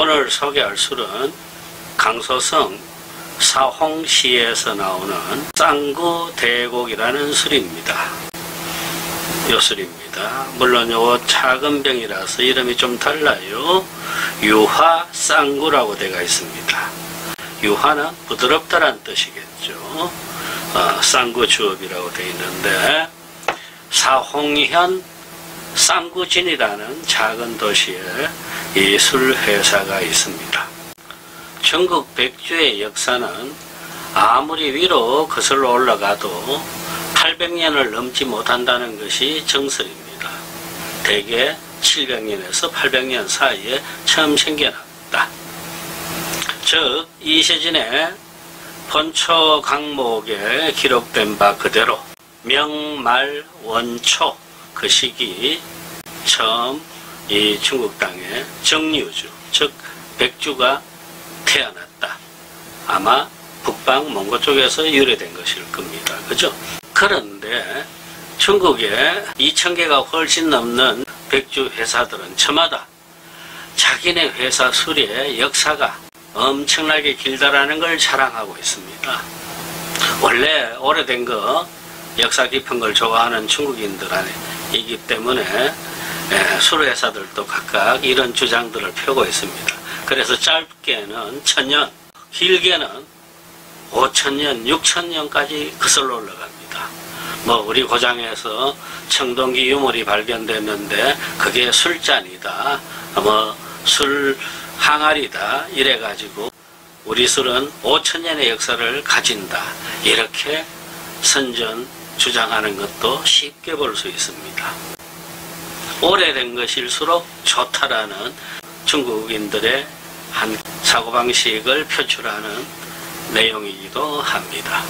오늘 소개할 술은 강서성 사홍시에서 나오는 쌍구대곡이라는 술입니다. 요 술입니다. 물론 요 작은 병이라서 이름이 좀 달라요. 유화 쌍구라고 되어 있습니다. 유화는 부드럽다란 뜻이겠죠. 쌍구 주업이라고 되어 있는데 사홍현 쌍구진이라는 작은 도시에 이 술 회사가 있습니다. 전국 백주의 역사는 아무리 위로 거슬러 올라가도 800년을 넘지 못한다는 것이 정설입니다. 대개 700년에서 800년 사이에 처음 생겨났다. 즉 이세진의 본초 강목에 기록된 바 그대로 명말 원초 그 시기 처음 이 중국 땅에 정류주 즉 백주가 태어났다. 아마 북방 몽고 쪽에서 유래된 것일 겁니다. 그죠? 그런데 중국에 2000개가 훨씬 넘는 백주 회사들은 저마다 자기네 회사 술의 역사가 엄청나게 길다라는 걸 자랑하고 있습니다. 원래 오래된 거 역사 깊은 걸 좋아하는 중국인들 안에 이기 때문에 술 회사들도 각각 이런 주장들을 펴고 있습니다. 그래서 짧게는 1000년, 길게는 5000년, 6000년까지 거슬러 올라갑니다. 뭐 우리 고장에서 청동기 유물이 발견됐는데 그게 술잔이다, 뭐 술 항아리다 이래가지고 우리 술은 5000년의 역사를 가진다 이렇게 선전 주장하는 것도 쉽게 볼 수 있습니다. 오래된 것일수록 좋다라는 중국인들의 한 사고방식을 표출하는 내용이기도 합니다.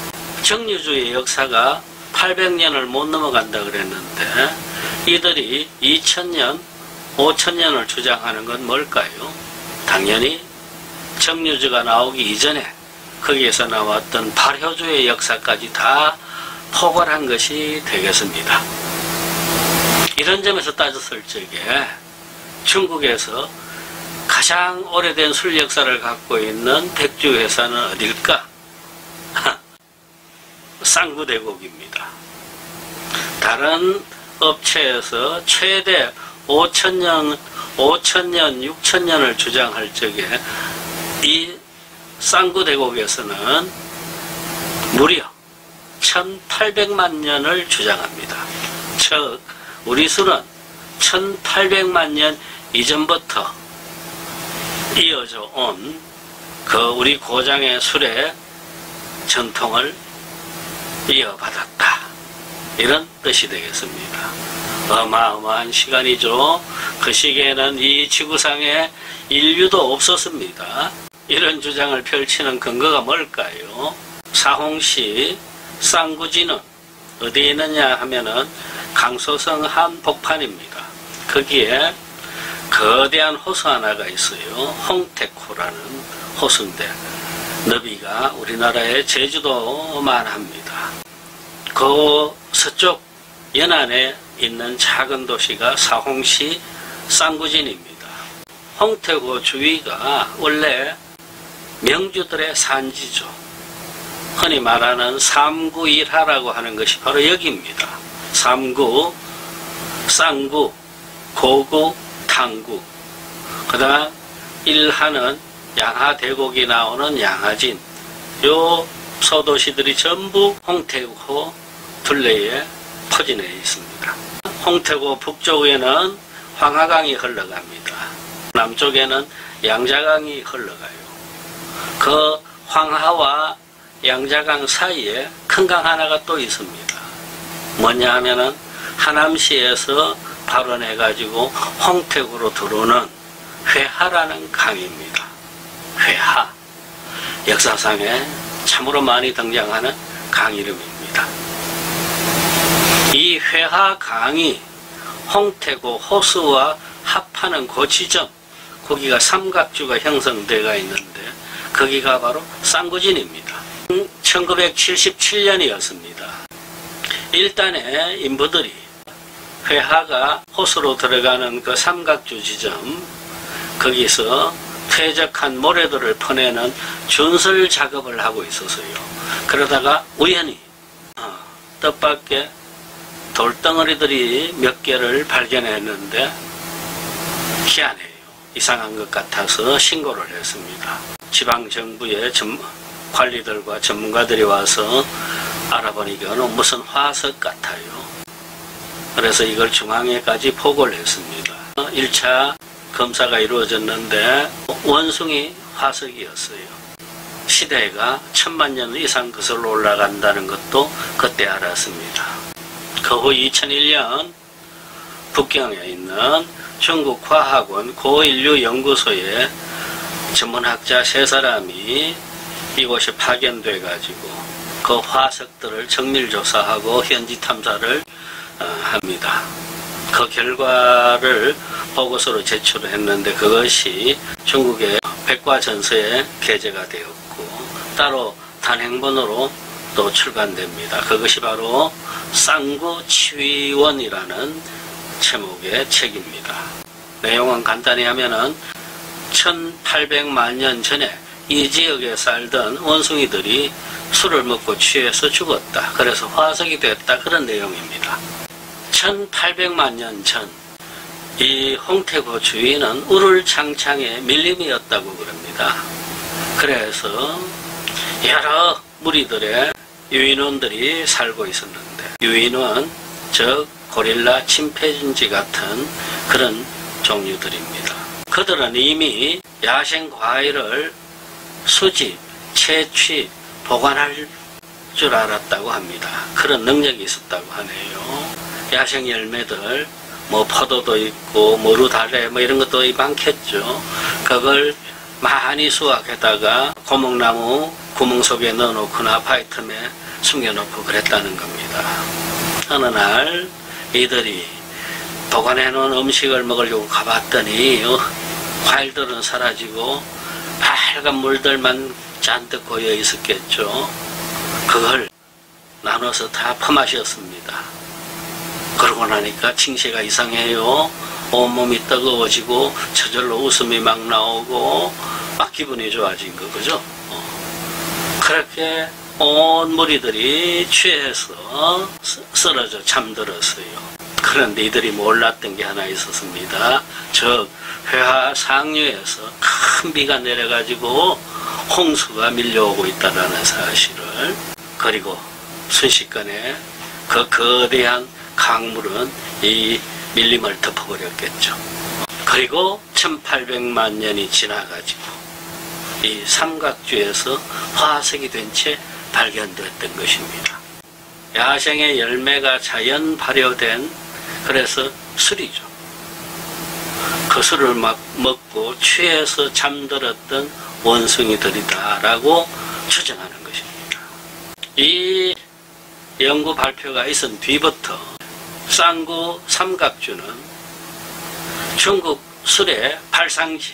정류주의 역사가 800년을 못 넘어간다 그랬는데 이들이 2000년, 5000년을 주장하는 건 뭘까요? 당연히 정류주가 나오기 이전에 거기에서 나왔던 발효주의 역사까지 다 포괄한 것이 되겠습니다. 이런 점에서 따졌을 적에 중국에서 가장 오래된 술 역사를 갖고 있는 백주 회사는 어딜까? 쌍구대곡입니다. 다른 업체에서 최대 5000년, 6000년을 주장할 적에 이 쌍구대곡에서는 무려 1800만 년을 주장합니다. 즉 우리 술은 1800만 년 이전부터 이어져 온 그 우리 고장의 술의 전통을 이어받았다. 이런 뜻이 되겠습니다. 어마어마한 시간이죠. 그 시기에는 이 지구상에 인류도 없었습니다. 이런 주장을 펼치는 근거가 뭘까요? 사홍시 쌍구진은 어디에 있느냐 하면은 강서성 한복판입니다. 거기에 거대한 호수 하나가 있어요. 홍택호라는 호수인데 너비가 우리나라의 제주도만 합니다. 그 서쪽 연안에 있는 작은 도시가 사홍시 쌍구진입니다. 홍택호 주위가 원래 명주들의 산지죠. 흔히 말하는 삼구일하라고 하는 것이 바로 여기입니다. 삼구, 쌍구, 고구, 탕구. 그 다음 일하는 양하대곡이 나오는 양하진. 요 소도시들이 전부 홍택호 둘레에 포진해 있습니다. 홍택호 북쪽에는 황하강이 흘러갑니다. 남쪽에는 양자강이 흘러가요. 그 황하와 양자강 사이에 큰 강 하나가 또 있습니다. 뭐냐 하면은 하남시에서 발원해 가지고 홍택으로 들어오는 회하라는 강입니다. 회하. 역사상에 참으로 많이 등장하는 강 이름입니다. 이 회하 강이 홍택호 호수와 합하는 그 지점, 거기가 삼각주가 형성되어 있는데 거기가 바로 쌍구진입니다. 1977년이었습니다. 일단의 인부들이 회하가 호수로 들어가는 그 삼각주 지점 거기서 퇴적한 모래들을 퍼내는 준설 작업을 하고 있었어요. 그러다가 우연히 뜻밖의 돌덩어리들이 몇 개를 발견했는데 희한해요. 이상한 것 같아서 신고를 했습니다. 지방정부의 관리들과 전문가들이 와서 알아보니까 이거는 무슨 화석 같아요. 그래서 이걸 중앙에까지 보고를 했습니다. 1차 검사가 이루어졌는데 원숭이 화석이었어요. 시대가 1000만 년 이상 거슬러 올라간다는 것도 그때 알았습니다. 그 후 2001년 북경에 있는 중국과학원 고인류연구소에 전문학자 3사람이 이곳에 파견돼 가지고 그 화석들을 정밀조사하고 현지 탐사를 합니다. 그 결과를 보고서로 제출했는데 그것이 중국의 백과전서에 게재가 되었고 따로 단행본으로 또 출간됩니다. 그것이 바로 쌍구치위원이라는 제목의 책입니다. 내용은 간단히 하면은 1800만 년 전에 이 지역에 살던 원숭이들이 술을 먹고 취해서 죽었다. 그래서 화석이 됐다. 그런 내용입니다. 1800만 년 전 이 홍태고 주위는 우를창창의 밀림이었다고 그럽니다. 그래서 여러 무리들의 유인원들이 살고 있었는데 유인원 즉 고릴라, 침팬지 같은 그런 종류들입니다. 그들은 이미 야생 과일을 수집, 채취, 보관할 줄 알았다고 합니다. 그런 능력이 있었다고 하네요. 야생 열매들 뭐 포도도 있고 머루달래 뭐 이런 것도 많겠죠. 그걸 많이 수확해다가 고목나무 구멍 속에 넣어놓거나 파이텀에 숨겨놓고 그랬다는 겁니다. 어느 날 이들이 보관해놓은 음식을 먹으려고 가봤더니 과일들은 사라지고 빨간 물들만 잔뜩 고여 있었겠죠. 그걸 나눠서 다 퍼마셨습니다. 그러고 나니까 칭새가 이상해요. 온몸이 뜨거워지고 저절로 웃음이 막 나오고 막 기분이 좋아진 거 그죠? 그렇게 온 무리들이 취해서 쓰러져 잠들었어요. 그런데 이들이 몰랐던 게 하나 있었습니다. 즉 회화 상류에서 큰 비가 내려가지고 홍수가 밀려오고 있다는 사실을, 그리고 순식간에 그 거대한 강물은 이 밀림을 덮어버렸겠죠. 그리고 1800만 년이 지나가지고 이 삼각주에서 화석이 된 채 발견됐던 것입니다. 야생의 열매가 자연 발효된, 그래서 술이죠. 그 술을 막 먹고 취해서 잠들었던 원숭이들이다라고 추정하는 것입니다. 이 연구 발표가 있은 뒤부터 쌍구 삼각주는 중국 술의 발상지,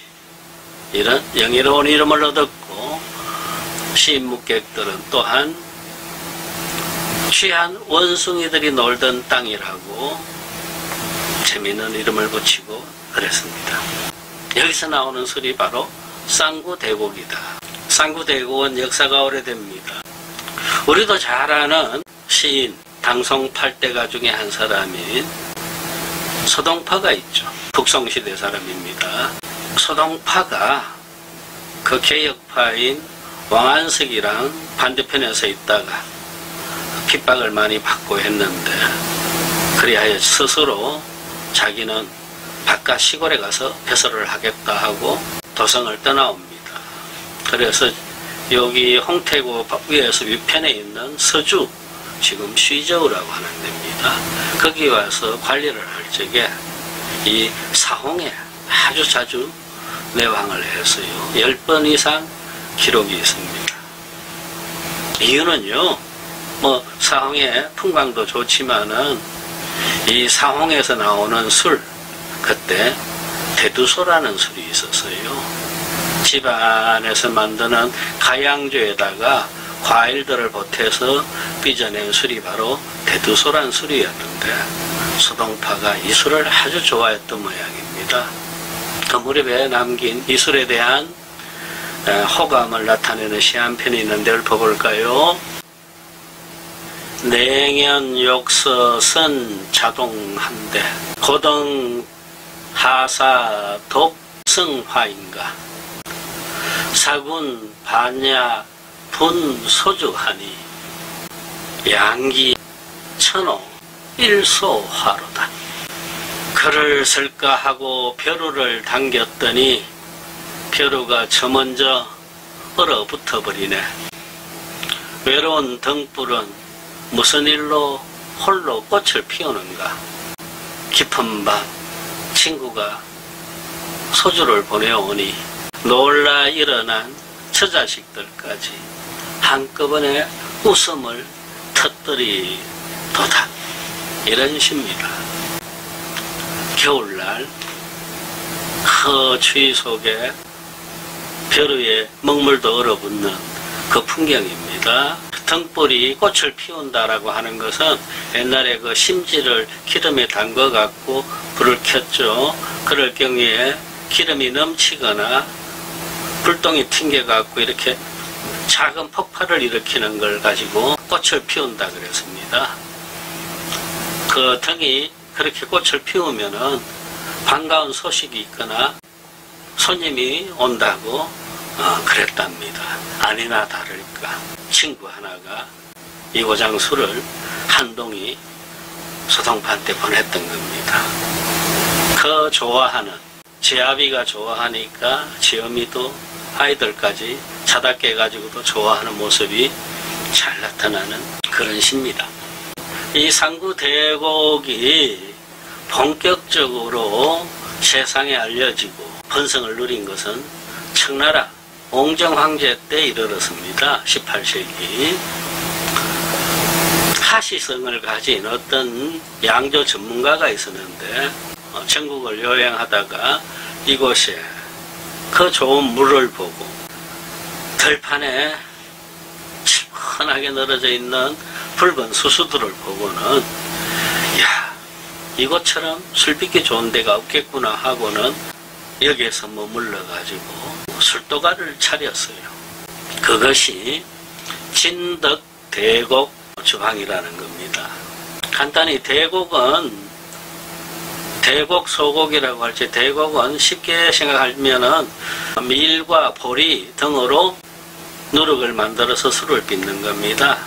이런 영예로운 이름을 얻었고 시인묵객들은 또한 취한 원숭이들이 놀던 땅이라고 재미있는 이름을 붙이고 그랬습니다. 여기서 나오는 술이 바로 쌍구대곡이다. 쌍구대곡은 역사가 오래됩니다. 우리도 잘 아는 시인 당송팔대가 중에 한 사람인 서동파가 있죠. 북송시대 사람입니다. 서동파가 그 개혁파인 왕안석이랑 반대편에서 있다가 핍박을 많이 받고 했는데, 그리하여 스스로 자기는 바깥 시골에 가서 배설을 하겠다 하고 도성을 떠나옵니다. 그래서 여기 홍태고 위에서 위편에 있는 서주, 지금 쉬저우라고 하는 데입니다. 거기 와서 관리를 할 적에 이 사홍에 아주 자주 내왕을 했어요. 10번 이상 기록이 있습니다. 이유는요, 뭐 사홍의 풍광도 좋지만은 이 사홍에서 나오는 술, 그때 대두소라는 술이 있었어요. 집안에서 만드는 가양주에다가 과일들을 보태서 빚어낸 술이 바로 대두소란 술이었는데 서동파가 이 술을 아주 좋아했던 모양입니다. 그 무렵에 남긴 이 술에 대한 호감을 나타내는 시 한 편이 있는데 읊어볼까요? 냉연욕서선 자동한데 고등 하사 독성화인가 사군 반야 분소주하니 양기 천호 일소화로다. 글을 쓸까 하고 벼루를 당겼더니 벼루가 저 먼저 얼어붙어 버리네. 외로운 등불은 무슨 일로 홀로 꽃을 피우는가. 깊은 밤 친구가 소주를 보내오니 놀라 일어난 처자식들까지 한꺼번에 웃음을 터뜨리도다. 이런 시입니다. 겨울날 그 추위 속에 벼루에 먹물도 얼어붙는 그 풍경입니다. 등불이 꽃을 피운다라고 하는 것은 옛날에 그 심지를 기름에 담궈 갖고 불을 켰죠. 그럴 경우에 기름이 넘치거나 불똥이 튕겨 갖고 이렇게 작은 폭발을 일으키는 걸 가지고 꽃을 피운다 그랬습니다. 그 등이 그렇게 꽃을 피우면은 반가운 소식이 있거나 손님이 온다고 그랬답니다. 아니나 다를까 친구 하나가 이고장 술을 한 동이 소동파한테 보냈던 겁니다. 그 좋아하는 제아비가 좋아하니까 지어미도 아이들까지 자다 깨가지고도 좋아하는 모습이 잘 나타나는 그런 시입니다. 이 상구대곡이 본격적으로 세상에 알려지고 번성을 누린 것은 청나라 옹정황제 때 이르렀습니다. 18세기. 하시성을 가진 어떤 양조 전문가가 있었는데 전국을 여행하다가 이곳에 그 좋은 물을 보고 들판에 칠펀하게 늘어져 있는 붉은 수수들을 보고는 야, 이곳처럼 술 빚기 좋은 데가 없겠구나 하고는 여기에서 머물러 가지고 술도가를 차렸어요. 그것이 진덕대곡 주방이라는 겁니다. 간단히 대곡은 대곡 소곡이라고 할지 대곡은 쉽게 생각하면은 밀과 보리 등으로 누룩을 만들어서 술을 빚는 겁니다.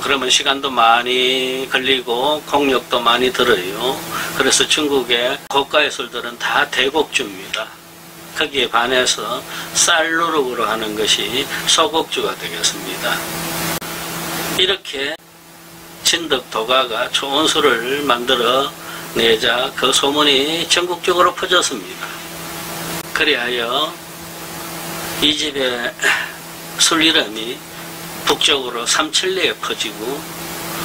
그러면 시간도 많이 걸리고 공력도 많이 들어요. 그래서 중국의 고가의 술들은 다 대곡주입니다. 거기에 반해서 쌀누룩으로 하는 것이 소곡주가 되겠습니다. 이렇게 진덕도가가 좋은 술을 만들어 내자 그 소문이 전국적으로 퍼졌습니다. 그리하여 이 집의 술 이름이 북쪽으로 삼천리에 퍼지고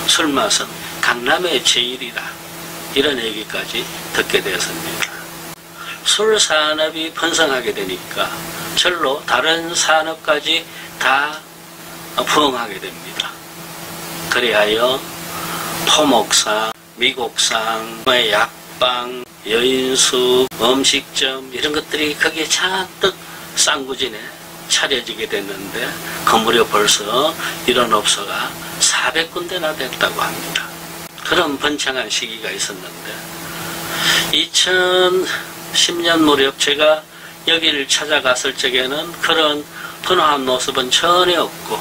술맛은 강남의 제일이다. 이런 얘기까지 듣게 되었습니다. 술 산업이 번성하게 되니까 절로 다른 산업까지 다 부흥하게 됩니다. 그리하여 토목상, 미곡상, 약방, 여인숙, 음식점 이런 것들이 거기에 잔뜩 쌍구진에 차려지게 됐는데 그 무렵 벌써 이런 업소가 400군데나 됐다고 합니다. 그런 번창한 시기가 있었는데 2010년 무렵 제가 여기를 찾아갔을 적에는 그런 번화한 모습은 전혀 없고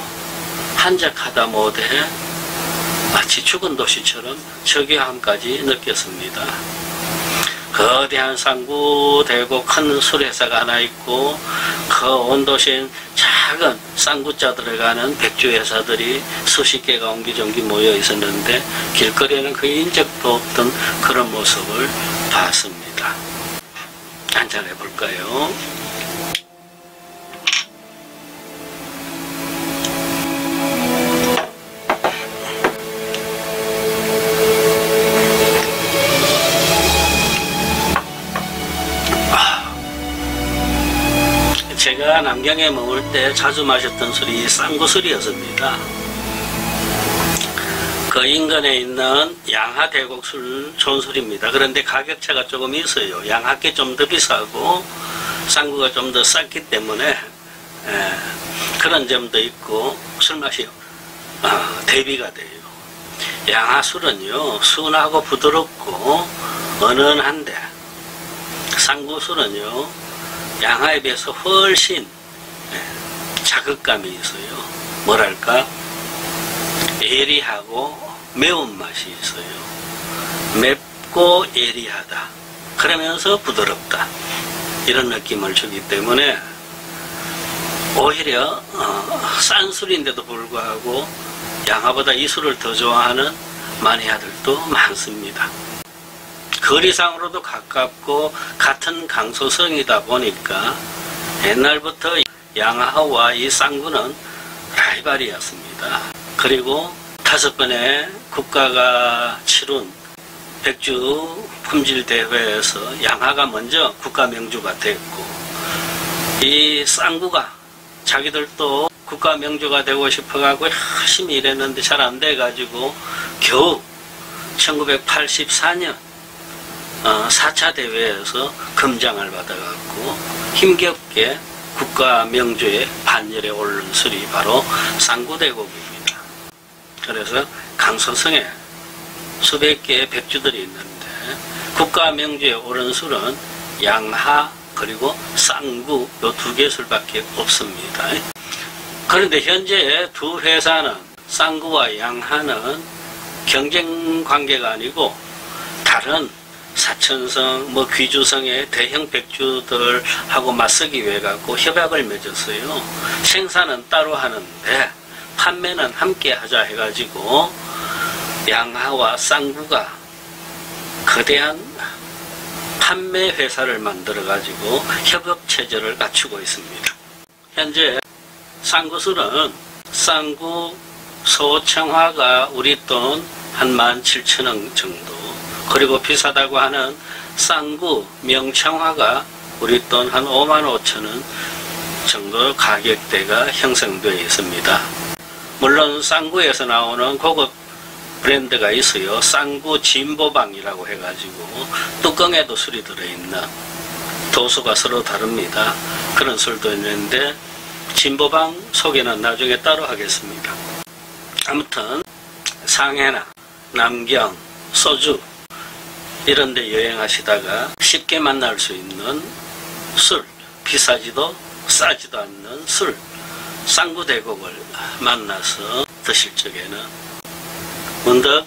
한적하다 못해 마치 죽은 도시처럼 저교함까지 느꼈습니다. 거대한 상구대고 큰 술회사가 하나 있고 그 온 도시엔 작은 쌍구자 들어가는 백주회사들이 수십 개가 옹기종기 모여 있었는데 길거리에는 거의 인적도 없던 그런 모습을 봤습니다. 한잔해 볼까요? 제가 남경에 머물 때 자주 마셨던 술이 쌍구술이었습니다. 그 인근에 있는 양하대곡술 좋은 술입니다. 그런데 가격차가 조금 있어요. 양하께 좀 더 비싸고 쌍구가 좀 더 쌌기 때문에 그런 점도 있고 술맛이 대비가 돼요. 양하술은요 순하고 부드럽고 은은한데 쌍구술은요 양하에 비해서 훨씬 자극감이 있어요. 뭐랄까 예리하고 매운맛이 있어요. 맵고 예리하다 그러면서 부드럽다 이런 느낌을 주기 때문에 오히려 싼 술인데도 불구하고 양하보다 이 술을 더 좋아하는 마니아들도 많습니다. 거리상으로도 가깝고 같은 강소성이다 보니까 옛날부터 양하와 이 쌍구는 라이벌이었습니다. 그리고 5번의 국가가 치룬 백주 품질 대회에서 양하가 먼저 국가 명주가 됐고 이 쌍구가 자기들도 국가 명주가 되고 싶어가지고 열심히 일했는데 잘 안 돼가지고 겨우 1984년 4차 대회에서 금장을 받아갖고 힘겹게 국가 명주의 반열에 오른 술이 바로 쌍구대곡입니다. 그래서 강서성에 수백 개의 백주들이 있는데 국가 명주에 오른 술은 양하 그리고 쌍구 요 2개 술밖에 없습니다. 그런데 현재 두 회사는 쌍구와 양하는 경쟁 관계가 아니고 다른 사천성, 귀주성의 대형 백주들하고 맞서기 위해 갖고 협약을 맺었어요. 생산은 따로 하는데 판매는 함께 하자 해가지고 양하와 쌍구가 거대한 판매 회사를 만들어 가지고 협업 체제를 갖추고 있습니다. 현재 쌍구술은 쌍구 소청화가 우리 돈 한 17,000원 정도, 그리고 비싸다고 하는 쌍구 명청화가 우리 돈 한 55,000원 정도 가격대가 형성되어 있습니다. 물론 쌍구에서 나오는 고급 브랜드가 있어요. 쌍구 진보방이라고 해가지고 뚜껑에도 술이 들어있는, 도수가 서로 다릅니다. 그런 술도 있는데 진보방 소개는 나중에 따로 하겠습니다. 아무튼 상해나 남경, 소주 이런 데 여행하시다가 쉽게 만날 수 있는 술, 비싸지도 싸지도 않는 술, 쌍구대곡을 만나서 드실 적에는 문득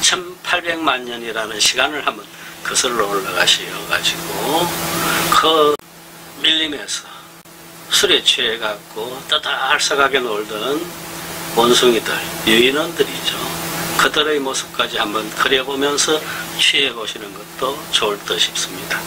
1800만 년이라는 시간을 한번 거슬러 올라가셔가지고 그 밀림에서 술에 취해갖고 떠들썩하게 놀던 원숭이들, 유인원들이죠. 그들의 모습까지 한번 그려보면서 취해보시는 것도 좋을 듯 싶습니다.